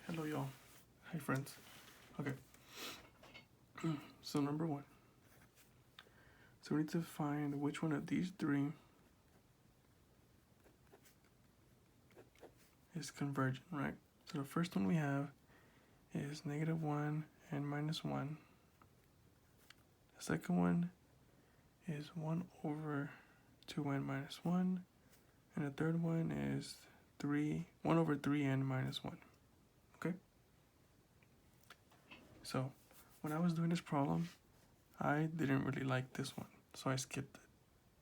Hello, y'all. Hi, friends. Okay. So number one. So we need to find which one of these three is convergent, right? So the first one we have is -1 and -1. The second one is 1 over 2n minus 1. And the third one is 1 over 3n minus 1. Okay? So when I was doing this problem, I didn't really like this one, so I skipped it.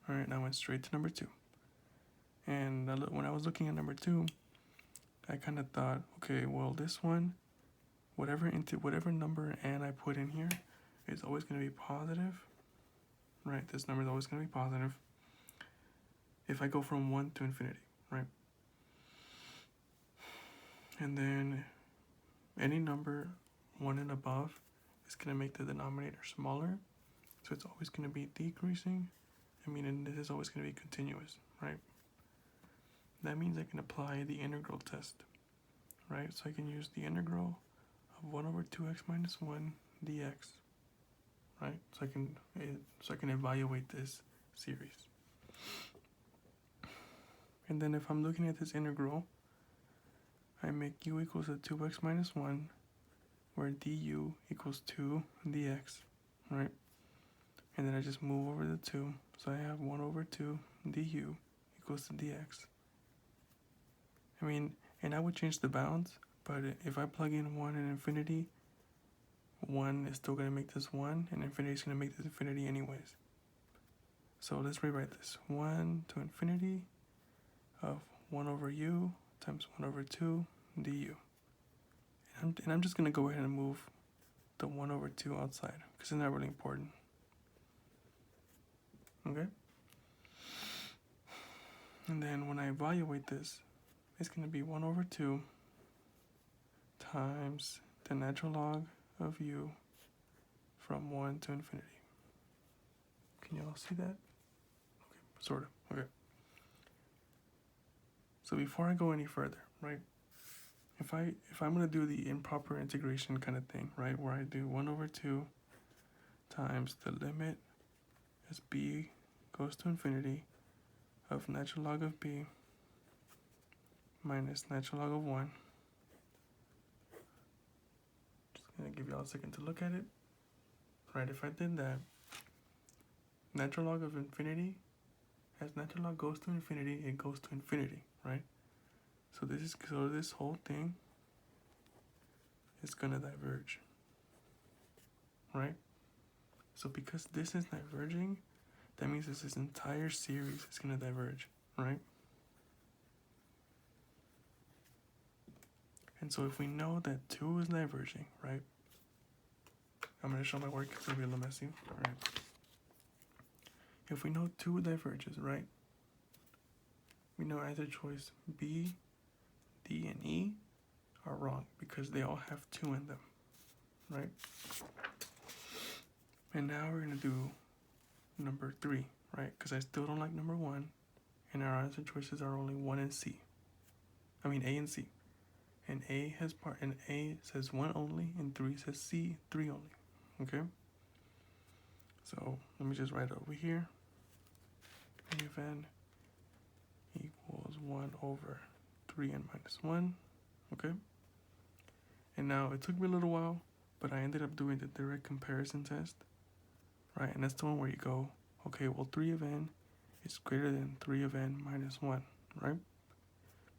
Alright, and I went straight to number 2. And when I was looking at number 2, I kind of thought, okay, well, this one, whatever number n I put in here is always going to be positive, right? This number is always going to be positive if I go from 1 to infinity, right? And then any number 1 and above is going to make the denominator smaller, so it's always going to be decreasing. And this is always going to be continuous, right? That means I can apply the integral test, right? So I can use the integral of 1 over 2x minus 1 dx, right? So I can evaluate this series. And then if I'm looking at this integral, I make u equals to 2x minus 1, where du equals 2 dx, right? And then I just move over the 2, so I have 1 over 2 du equals to dx. And I would change the bounds, but if I plug in 1 and infinity, 1 is still going to make this 1, and infinity is going to make this infinity anyways. So let's rewrite this. 1 to infinity of 1 over u times 1 over 2 du. And I'm just going to go ahead and move the 1 over 2 outside, because it's not really important. Okay? And then when I evaluate this, it's going to be 1 over 2 times the natural log of u from 1 to infinity. Can you all see that? Okay, sort of. Okay. So before I go any further, right? If I'm going to do the improper integration kind of thing, right, where I do 1 over 2 times the limit as b goes to infinity of natural log of b minus natural log of 1. Just going to give y'all a second to look at it. Right, if I did that, natural log of infinity, as natural log goes to infinity, it goes to infinity, right? So this whole thing is going to diverge, right? So because this is diverging, that means this entire series is going to diverge, right? And so if we know that 2 is diverging, right? I'm going to show my work, it's going to be a little messy, right? If we know 2 diverges, right? We know either choice B, D, and E are wrong because they all have 2 in them, right? And now we're going to do number 3, right? Because I still don't like number 1, and our answer choices are only 1 and C. A and C. And A says 1 only, and 3 says C, 3 only. Okay? So let me just write it over here. A of n equals 1 over 3n minus 1. Okay? And now it took me a little while, but I ended up doing the direct comparison test. Right? And that's the one where you go, okay, well 3 of n is greater than 3 of n minus 1, right?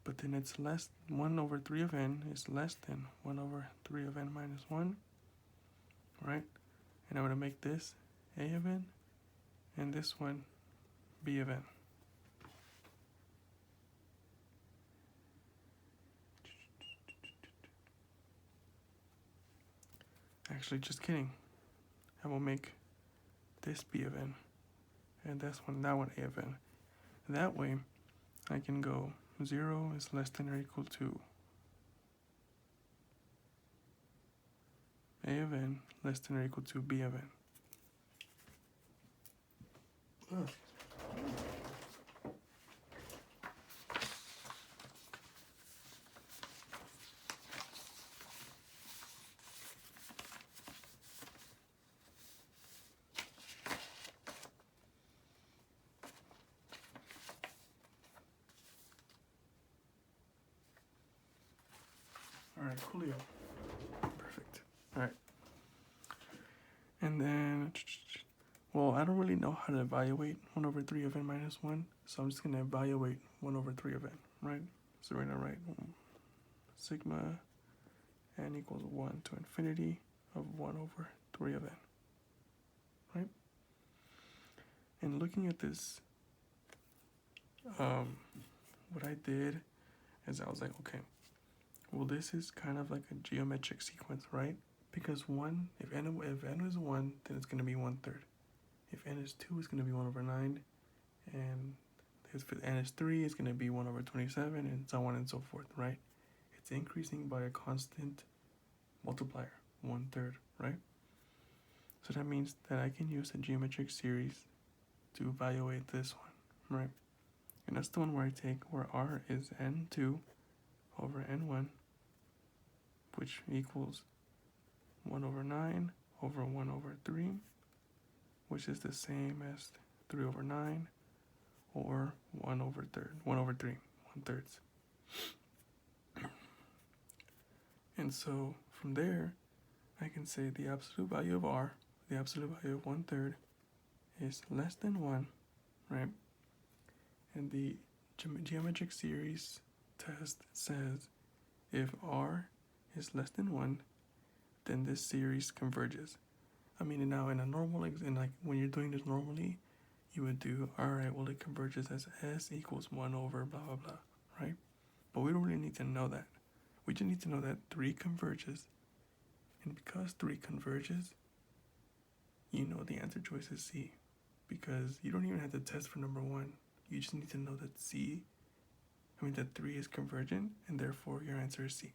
But then it's 1 over 3 of n is less than 1 over 3 of n minus 1, right? And I'm going to make this a of n and this one b of n. Actually, just kidding. I will make this b of n and that one a of n. That way, I can go 0 is less than or equal to a of n less than or equal to b of n. All right, coolio. Perfect. All right. And then, well, I don't really know how to evaluate 1 over 3 of n minus 1, so I'm just going to evaluate 1 over 3 of n, right? So we're going to write sigma n equals 1 to infinity of 1 over 3 of n, right? And looking at this, what I did is I was like, okay, well, this is kind of like a geometric sequence, right? Because if n is 1, then it's going to be 1/3. If n is 2, it's going to be 1 over 9. And if n is 3, it's going to be 1 over 27, and so on and so forth, right? It's increasing by a constant multiplier, 1/3, right? So that means that I can use a geometric series to evaluate this one, right? And that's the one where R is n2 over n1, which equals 1 over 9 over 1 over 3, which is the same as 3 over 9, or 1 over 3, 1/3. And so from there, I can say the absolute value of R, the absolute value of 1/3, is less than 1, right? And the geometric series test says if R is less than 1, then this series converges. I mean, now in a normal, like when you're doing this normally, you would do, all right, well, it converges as S equals 1 over blah, blah, blah, right? But we don't really need to know that. We just need to know that 3 converges. And because 3 converges, you know the answer choice is C. Because you don't even have to test for number 1. You just need to know that that 3 is convergent, and therefore your answer is C.